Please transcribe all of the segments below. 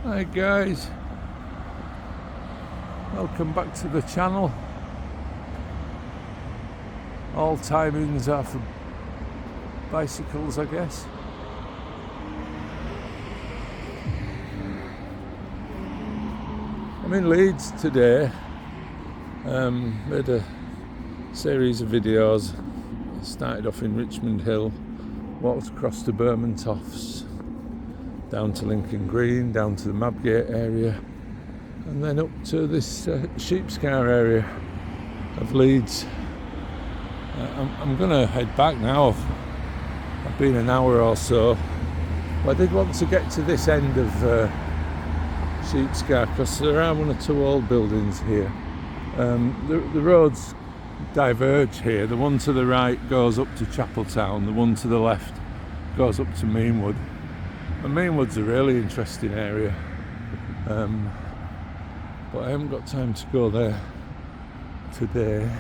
Hi guys, welcome back to the channel. All timings are for bicycles, I guess. I'm in Leeds today. Made a series of videos. Started off in Richmond Hill, walked across to Bermontoffs, down to Lincoln Green, down to the Mabgate area, and then up to this Sheepscar area of Leeds. I'm going to head back now. I've been an hour or so. But I did want to get to this end of Sheepscar because there are one or two old buildings here. The roads diverge here. The one to the right goes up to Chapeltown, the one to the left goes up to Meanwood. And Meanwood's a really interesting area, but I haven't got time to go there today.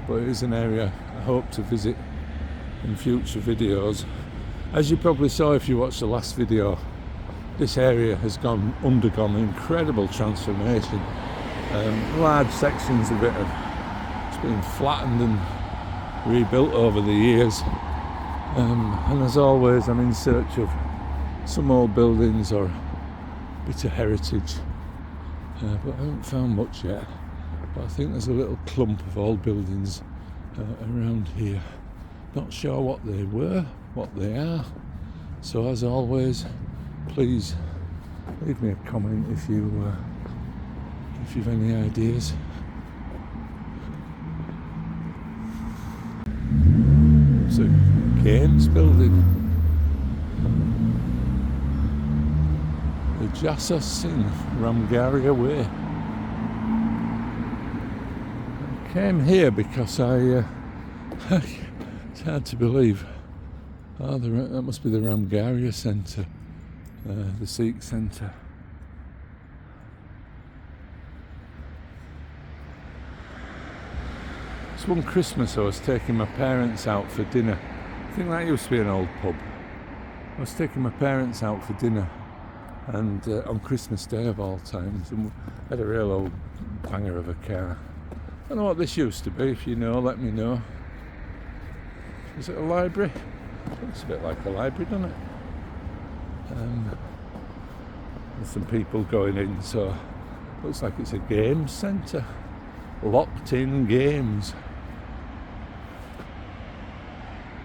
But it is an area I hope to visit in future videos. As you probably saw if you watched the last video, this area has undergone incredible transformation. Large sections of it have been flattened and rebuilt over the years. And as always, I'm in search of some old buildings or a bit of heritage, but I haven't found much yet. But I think there's a little clump of old buildings around here. Not sure what they were, what they are. So as always, please leave me a comment if you've any ideas. It's a games building. The Jassos in Ramgaria Way. I came here because it's hard to believe. That must be the Ramgaria Centre, the Sikh Centre. This one Christmas I was taking my parents out for dinner. I think that used to be an old pub. I was taking my parents out for dinner, and on Christmas Day of all times, and we had a real old banger of a car. I don't know what this used to be. If you know, let me know. Is it a library? Looks a bit like a library, doesn't it? There's some people going in, so looks like it's a games centre. Locked in games.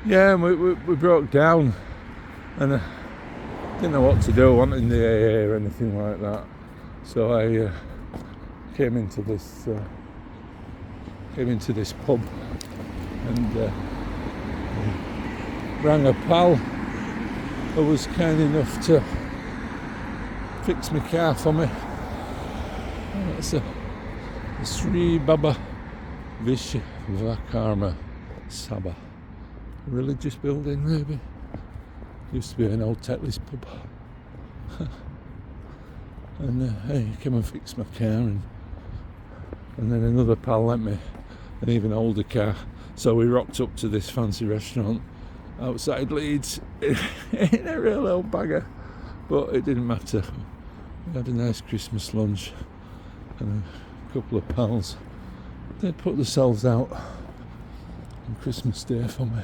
Yeah, and we broke down, and I didn't know what to do. I wanted the AA or anything like that, so I came into this pub and rang a pal who was kind enough to fix my car for me. That's a Sri Baba Vishvakarma Sabha. Religious building, maybe. Used to be an old Tetley's pub. And hey, came and fixed my car, and then another pal lent me an even older car. So we rocked up to this fancy restaurant outside Leeds in a real old bagger. But it didn't matter. We had a nice Christmas lunch and a couple of pals. They put themselves out on Christmas Day for me.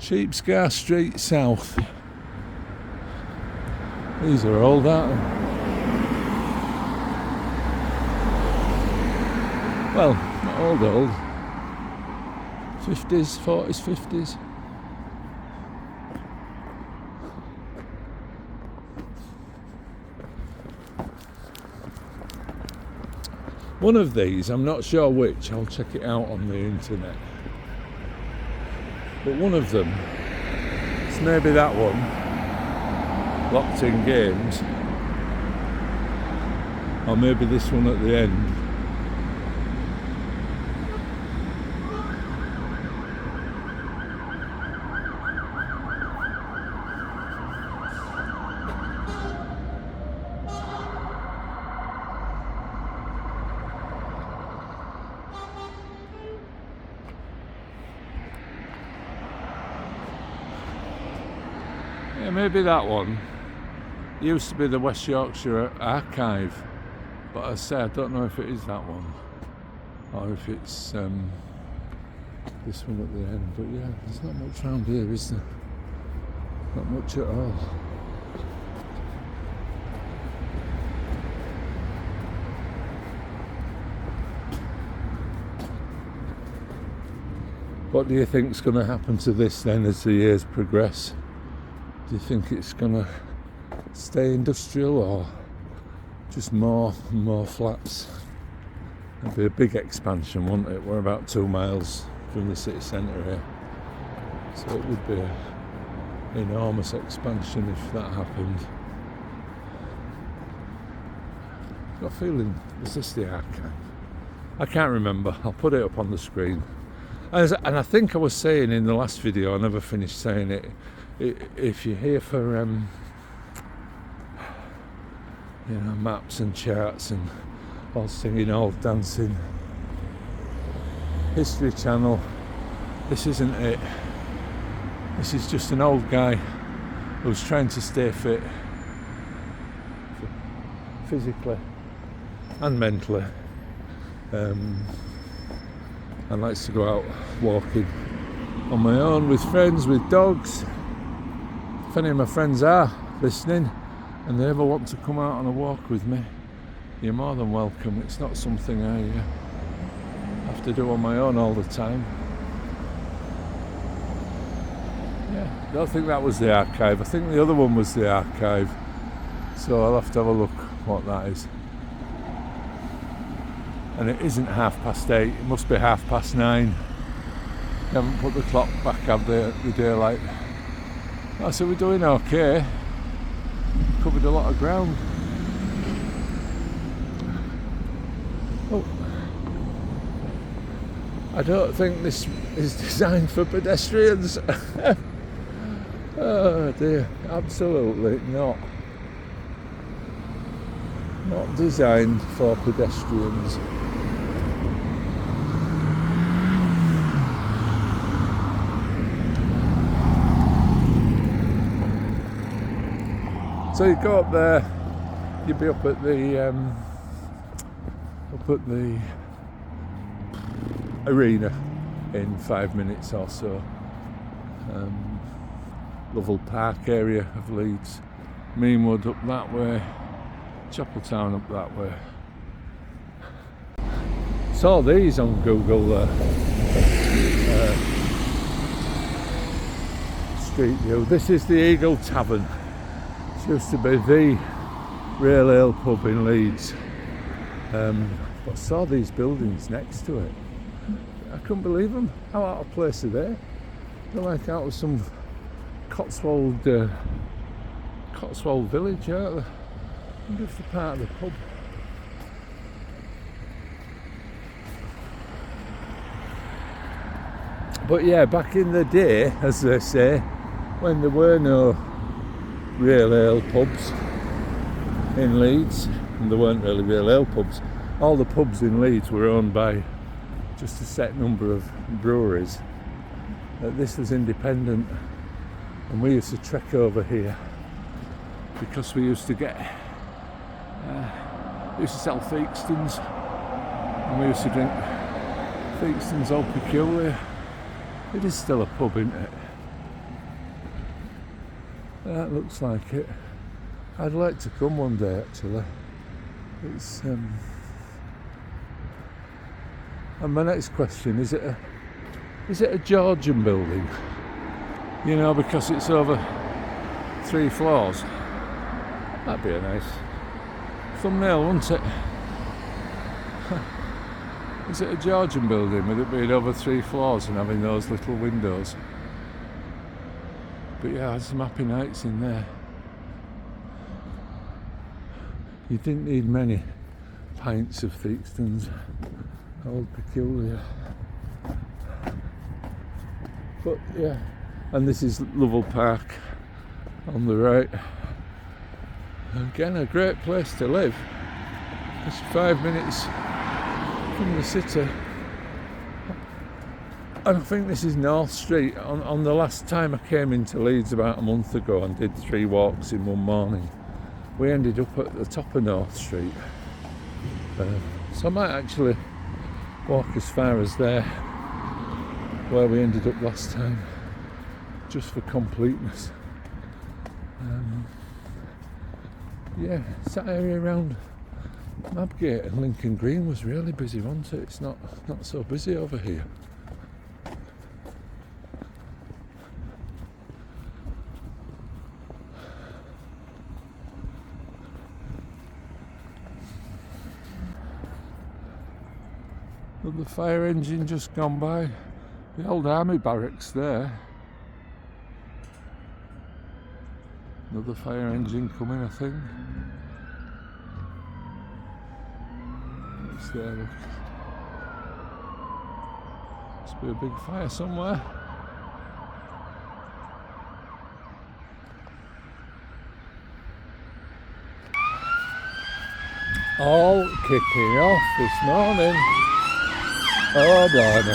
Sheepscar Street South. These are old, aren't they? Well, not old. 50s, 40s, 50s. One of these, I'm not sure which, I'll check it out on the internet. But one of them, it's maybe that one, Locked in Games, or maybe this one at the end. Yeah, maybe that one. It used to be the West Yorkshire Archive, but I say I don't know if it is that one or if it's this one at the end. But yeah, there's not much around here, is there? Not much at all. What do you think's going to happen to this then as the years progress? Do you think it's going to stay industrial or just more and more flats? It'd be a big expansion, wouldn't it? We're about 2 miles from the city centre here, so it would be an enormous expansion if that happened. I've got a feeling, is this the archive? I can't remember. I'll put it up on the screen. And I think I was saying in the last video, I never finished saying it, if you're here for maps and charts and all singing, all dancing, History Channel, this isn't it. This is just an old guy who's trying to stay fit, physically and mentally, and likes to go out walking on my own with friends, with dogs. If any of my friends are listening and they ever want to come out on a walk with me, you're more than welcome. It's not something I have to do on my own all the time. Yeah, I don't think that was the archive. I think the other one was the archive. So I'll have to have a look what that is. And it isn't 8:30, it must be 9:30. They haven't put the clock back, have they, at the daylight? Oh, so we're doing okay. Covered a lot of ground. Oh, I don't think this is designed for pedestrians. Oh dear, absolutely not. Not designed for pedestrians. So you go up there, you'll be up at the arena in 5 minutes or so. Lovell Park area of Leeds, Meanwood up that way, Chapeltown up that way. Saw these on Google Street View. This is the Eagle Tavern. It used to be the real ale pub in Leeds, but I saw these buildings next to it. I couldn't believe them. How out of place are they? They're like out of some Cotswold village, aren't they? I wonder if they're part of the pub. But yeah, back in the day, as they say, when there were no real ale pubs in Leeds, and there weren't really real ale pubs, all the pubs in Leeds were owned by just a set number of breweries. This was independent, and we used to trek over here because we used to get we used to sell Theakstons, and we used to drink Theakstons Old Peculiar. It is still a pub, isn't it? That looks like it. I'd like to come one day, actually. It's and my next question, is it a Georgian building? You know, because it's over 3 floors. That'd be a nice thumbnail, wouldn't it? Is it a Georgian building with it being over 3 floors and having those little windows? But yeah, there's some happy nights in there. You didn't need many pints of Theakstons Old Peculiar. But yeah, and this is Lovell Park on the right. Again, a great place to live. It's 5 minutes from the city. And I think this is North Street. On the last time I came into Leeds about a month ago and did 3 walks in one morning, we ended up at the top of North Street. So I might actually walk as far as there, where we ended up last time, just for completeness. Yeah, it's that area around Mabgate and Lincoln Green was really busy, wasn't it? It's not so busy over here. The fire engine just gone by. The old army barracks there. Another fire engine coming, I think. It's there, look. Must be a big fire somewhere. All kicking off this morning. Oh, blimey.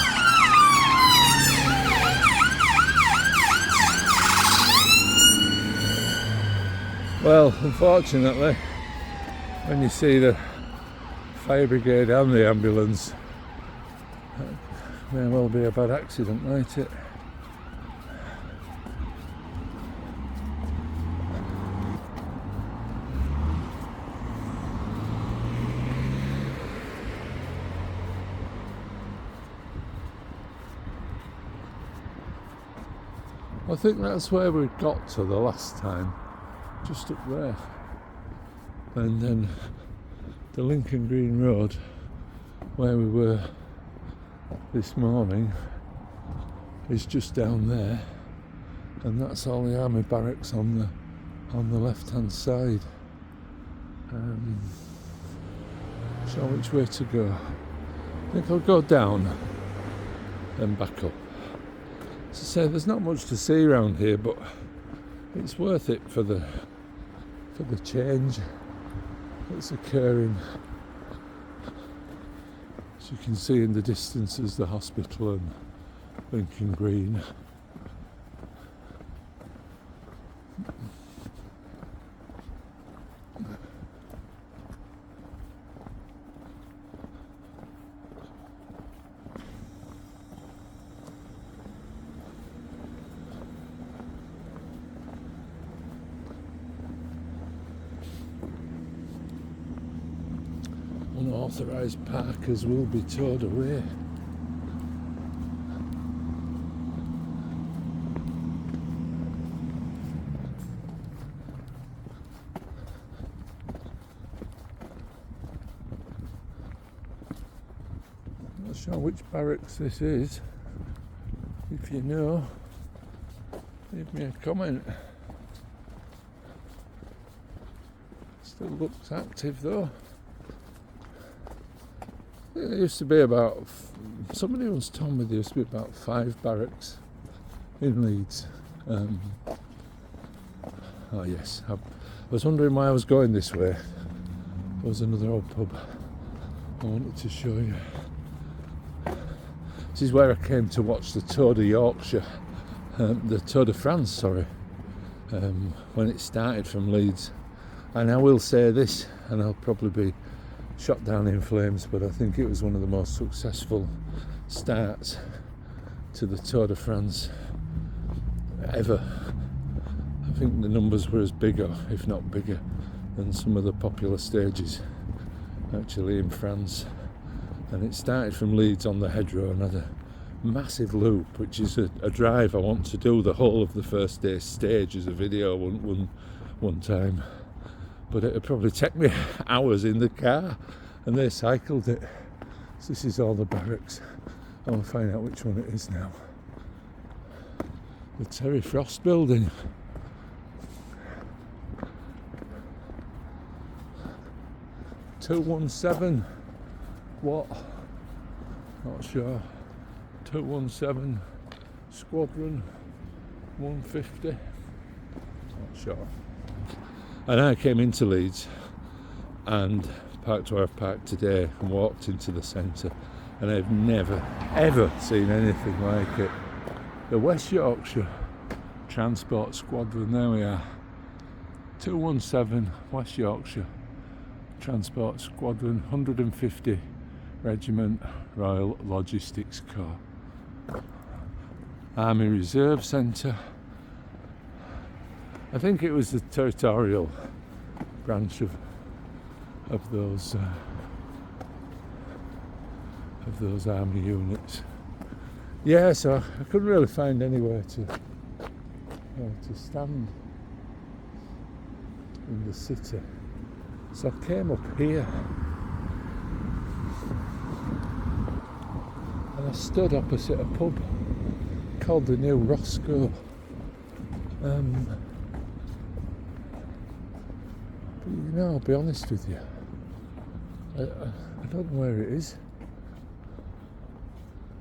Well, unfortunately, when you see the fire brigade and the ambulance, it may well be a bad accident, might it? I think that's where we got to the last time, just up there. And then the Lincoln Green Road, where we were this morning, is just down there, and that's all the army barracks on the left-hand side. So which way to go? I think I'll go down, then back up. As I say, there's not much to see around here, but it's worth it for the change that's occurring. As you can see in the distance is the hospital and Lincoln Green. Unauthorised parkers will be towed away. I'm not sure which barracks this is. If you know, leave me a comment. Still looks active though. There used to be about, somebody once told me there used to be about 5 barracks in Leeds. Oh yes, I was wondering why I was going this way. There was another old pub I wanted to show you. This is where I came to watch the Tour de Yorkshire, the Tour de France, sorry, when it started from Leeds. And I will say this, and I'll probably be shot down in flames, but I think it was one of the most successful starts to the Tour de France ever. I think the numbers were as big, or if not bigger, than some of the popular stages actually in France. And it started from Leeds on the hedgerow and had a massive loop, which is a drive I want to do the whole of the first day stage as a video one time. But it would probably take me hours in the car, and they cycled it. So this is all the barracks. I want to find out which one it is now. The Terry Frost building. (217) what? Not sure. 217 Squadron 150. Not sure. And I came into Leeds and parked where I've parked today and walked into the centre, and I've never ever seen anything like it. The West Yorkshire Transport Squadron, there we are. 217 West Yorkshire Transport Squadron 150 Regiment Royal Logistics Corps. Army Reserve Centre. I think it was the territorial branch of those army units. Yeah, so I couldn't really find anywhere to stand in the city, so I came up here and I stood opposite a pub called the New Roscoe. But I'll be honest with you, I don't know where it is.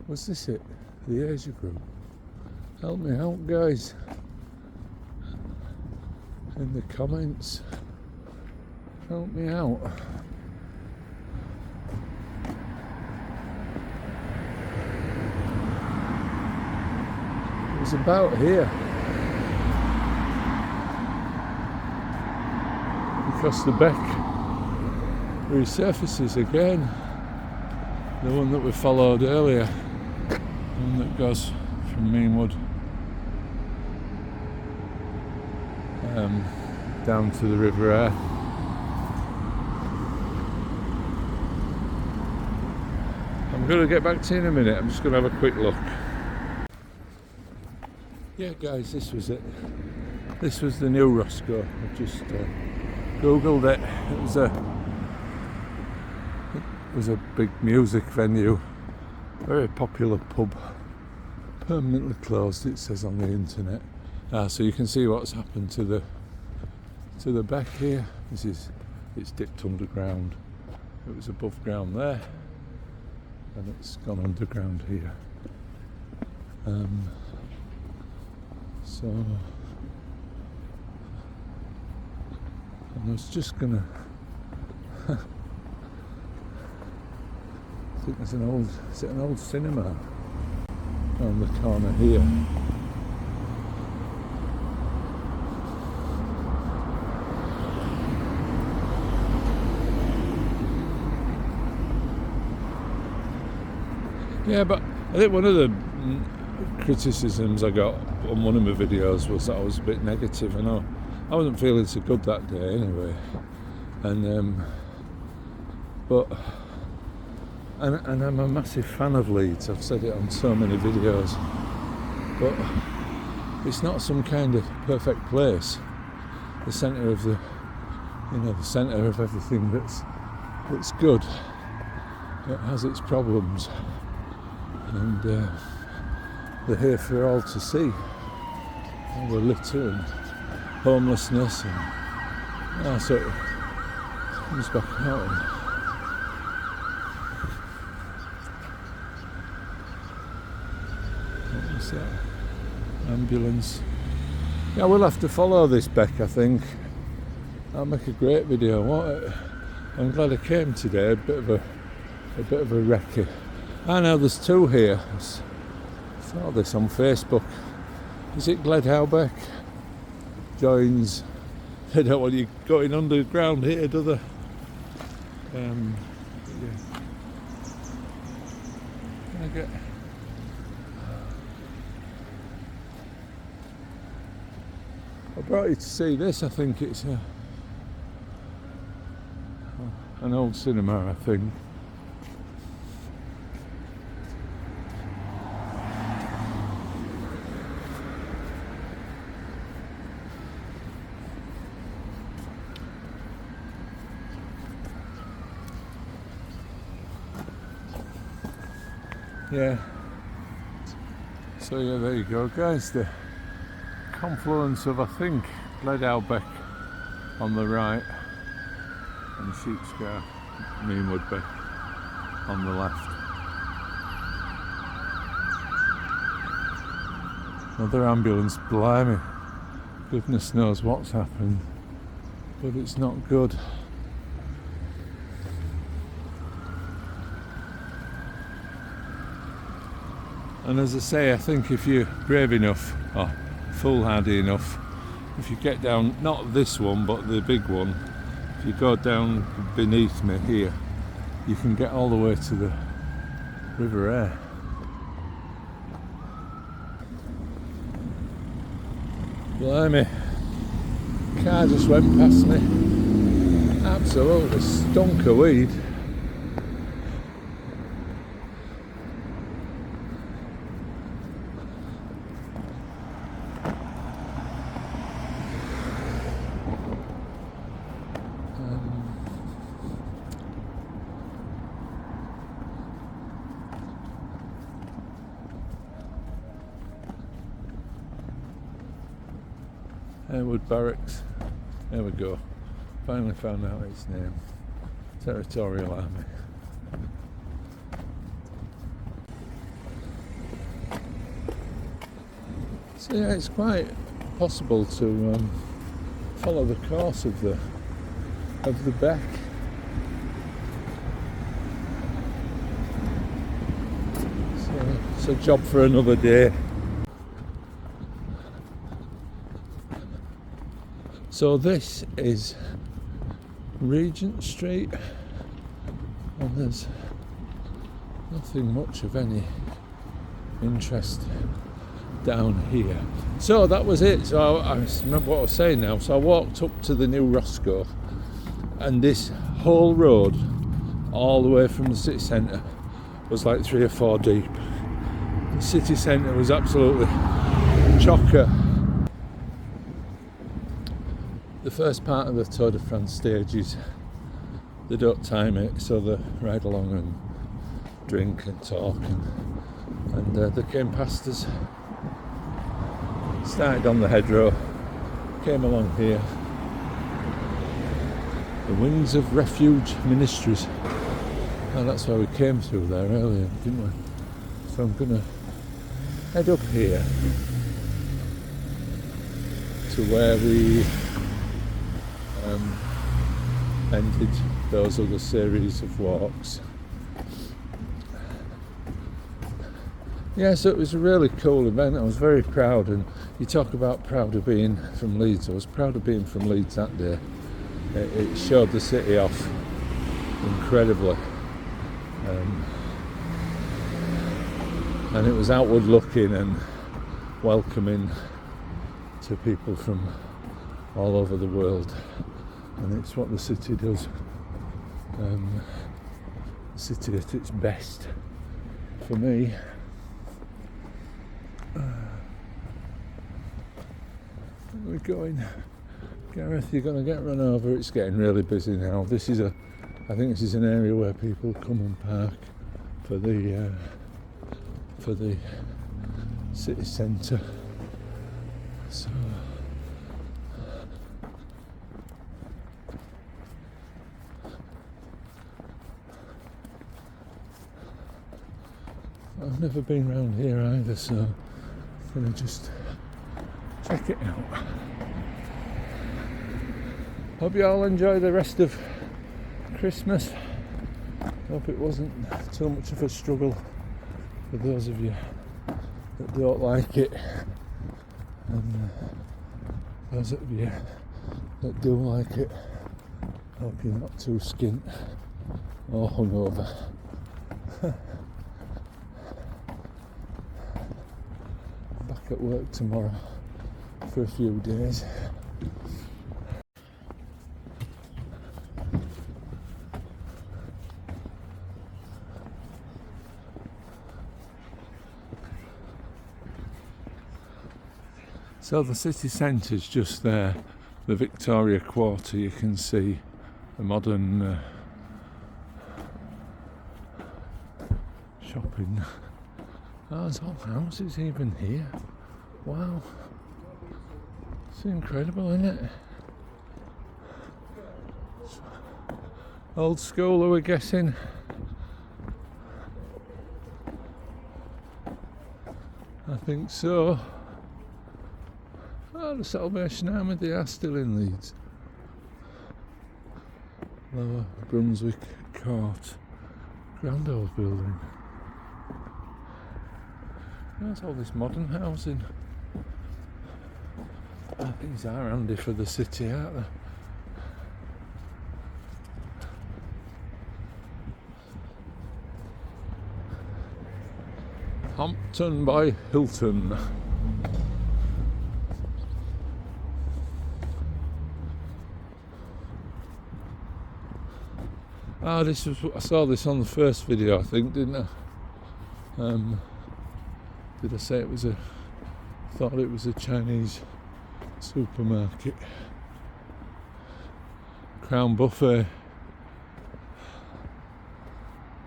Was this it? The Asia Group? Help me out, guys, in the comments. Help me out. It was about here. Across the beck resurfaces again, the one that we followed earlier, the one that goes from Meanwood down to the River Aire. I'm going to get back to you in a minute. I'm just going to have a quick look. Yeah guys, this was it. This was the New Roscoe. I've just googled it. It was a big music venue, very popular pub, permanently closed, it says on the internet. So you can see what's happened to the back here. It's dipped underground. It was above ground there, and it's gone underground here. And I was just gonna I think there's an old cinema on the corner here. Yeah, but I think one of the criticisms I got on one of my videos was that I was a bit negative. I know I wasn't feeling so good that day anyway, and I'm a massive fan of Leeds. I've said it on so many videos, but it's not some kind of perfect place. The centre of the centre of everything that's good. It has its problems, and they're here for all to see. All the litter and homelessness, and so it comes back out. What was that? Ambulance. Yeah, we'll have to follow this beck, I think. That'll make a great video. I'm glad I came today. A bit of a recce. I know there's two here. I saw this on Facebook. Is it Gledhowbeck? Joins. They don't want you going underground here, do they? Yeah. I brought you to see this. I think it's an old cinema, I think. Yeah. So yeah, there you go, guys. The confluence of, I think, Gledhowbeck on the right and Sheepscar Mabgate on the left. Another ambulance, blimey. Goodness knows what's happened, but it's not good. And as I say, I think if you're brave enough or foolhardy enough if you get down, not this one but the big one, if you go down beneath me here, you can get all the way to the River Aire. Blimey, car just went past me, absolutely stunk of weed. Airwood Barracks, there we go, finally found out its name, Territorial Army. So yeah, it's quite possible to follow the course of the beck. So it's a job for another day. So this is Regent Street, and there's nothing much of any interest down here. So that was it. So I remember what I was saying now. So I walked up to the new Roscoe, and this whole road, all the way from the city centre, was like 3 or 4 deep. The city centre was absolutely chocker. The first part of the Tour de France stages, they don't time it, so they ride along and drink and talk, and they came past us, started on the hedgerow, came along here, the Wings of Refuge Ministries, and that's where we came through there earlier, didn't we? So I'm going to head up here to where we ended those other series of walks. Yeah, so it was a really cool event. I was very proud, and you talk about proud of being from Leeds. I was proud of being from Leeds that day. It showed the city off incredibly, and it was outward looking and welcoming to people from all over the world, and it's what the city does. The city at its best for me. Where are we going? Gareth, you're going to get run over. It's getting really busy now. I think this is an area where people come and park for the city centre. So I've never been round here either, so I'm going to just check it out. Hope you all enjoy the rest of Christmas. Hope it wasn't too much of a struggle for those of you that don't like it, and those of you that do like it, hope you're not too skint or hungover. Back at work tomorrow for a few days. So the city centre's just there, the Victoria Quarter. You can see the modern shopping. Oh, there's all houses even here. Wow. It's incredible, isn't it? Old school, are we guessing? I think so. Oh, the Salvation Army, they are still in Leeds. Lower Brunswick Court. Grand old building. There's all this modern housing. These are handy for the city, aren't they? Hampton by Hilton. Ah, this was, I saw this on the first video, I think, didn't I? Did I say it was thought it was a Chinese supermarket. Crown Buffet.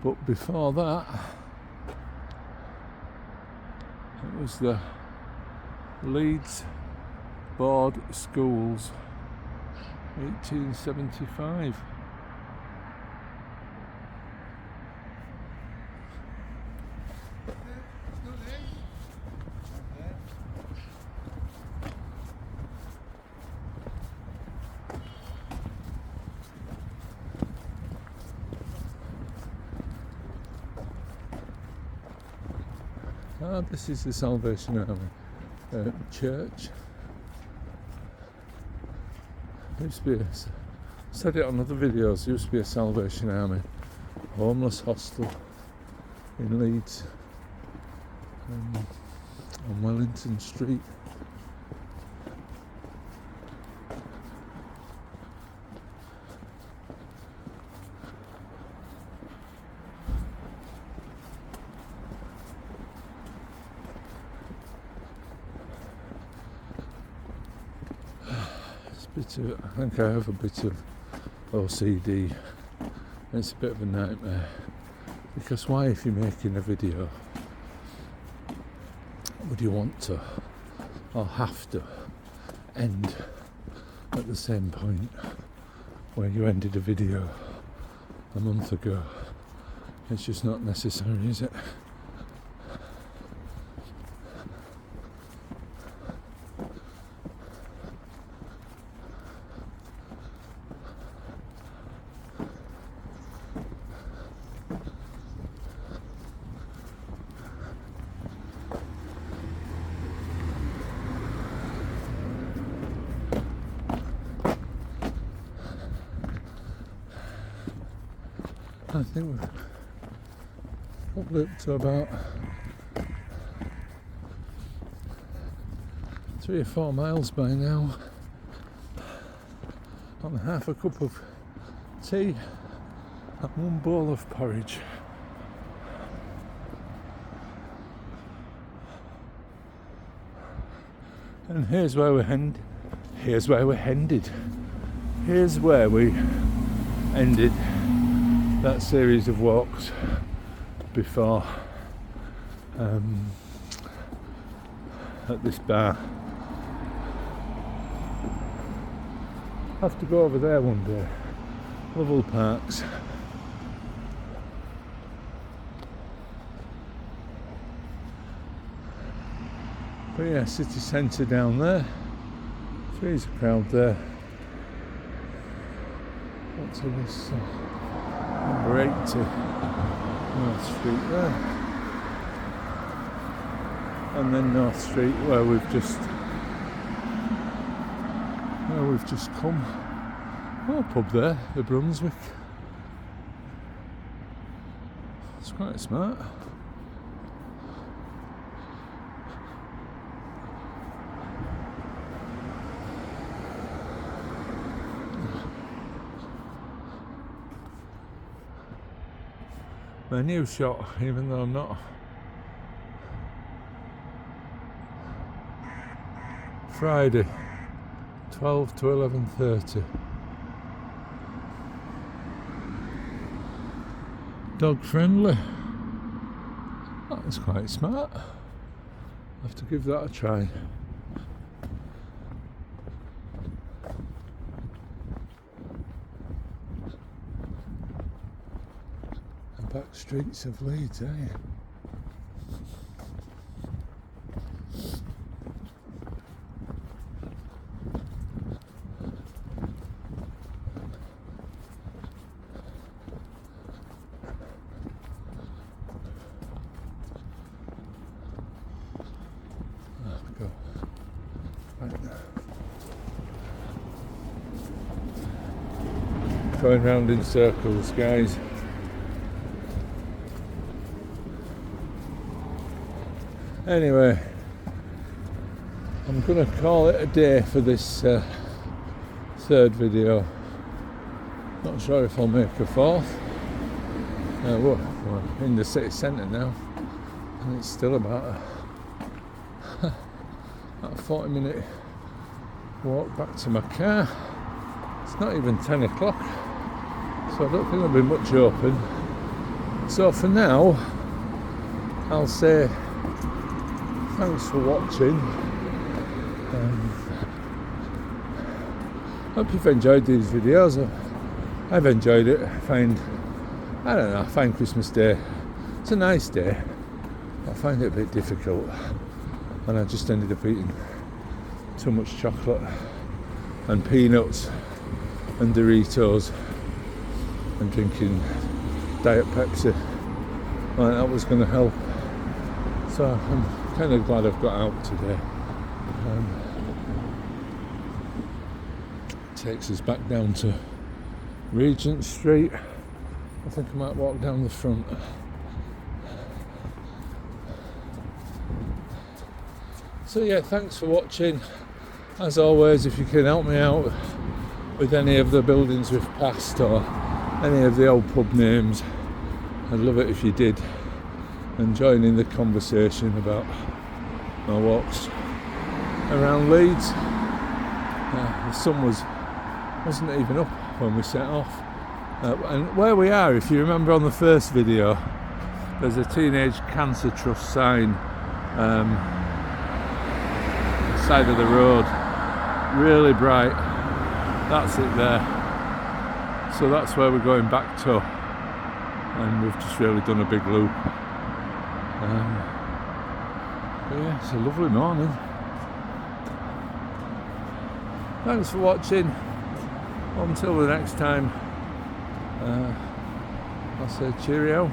But before that, it was the Leeds Board Schools, 1875. Ah, this is the Salvation Army church. Used to be said it on other videos, used to be a Salvation Army homeless hostel in Leeds, on Wellington Street. I think I have a bit of OCD. It's a bit of a nightmare, because why, if you're making a video, would you want to or have to end at the same point where you ended a video a month ago? It's just not necessary, is it? I think we've probably up to about 3 or 4 miles by now, on half a cup of tea and 1 bowl of porridge. And here's where we're headed. Here's where we ended that series of walks before, at this bar. I have to go over there one day. Lovell Parks. But yeah, city centre down there. There's a crowd there. What's in this? Number 80 North Street there, and then North Street where we've just come. Oh, pub there, the Brunswick. It's quite smart. My new shot, even though I'm not. Friday, 12 to 11:30. Dog friendly. That's quite smart. I'll have to give that a try. Back streets of Leeds, eh? There we go. Right now. going round in circles, guys. Anyway, I'm gonna call it a day for this third video. Not sure if I'll make a fourth. We're in the city centre now, and it's still about a 40-minute walk back to my car. It's not even 10 o'clock, so I don't think there'll be much open. So for now, I'll say thanks for watching. Hope you've enjoyed these videos. I've enjoyed it. I find Christmas Day, it's a nice day. I find it a bit difficult, and I just ended up eating too much chocolate and peanuts and Doritos and drinking Diet Pepsi. Like that was going to help. So I'm kind of glad I've got out today. Takes us back down to Regent Street. I think I might walk down the front. So yeah, thanks for watching. As always, if you can help me out with any of the buildings we've passed or any of the old pub names, I'd love it if you did, and join in the conversation about my walks around Leeds. The sun wasn't even up when we set off. And where we are, if you remember on the first video, there's a Teenage Cancer Trust sign side of the road, really bright. That's it there. So that's where we're going back to, and we've just really done a big loop. But yeah, it's a lovely morning. Thanks for watching. Until the next time, I'll say cheerio.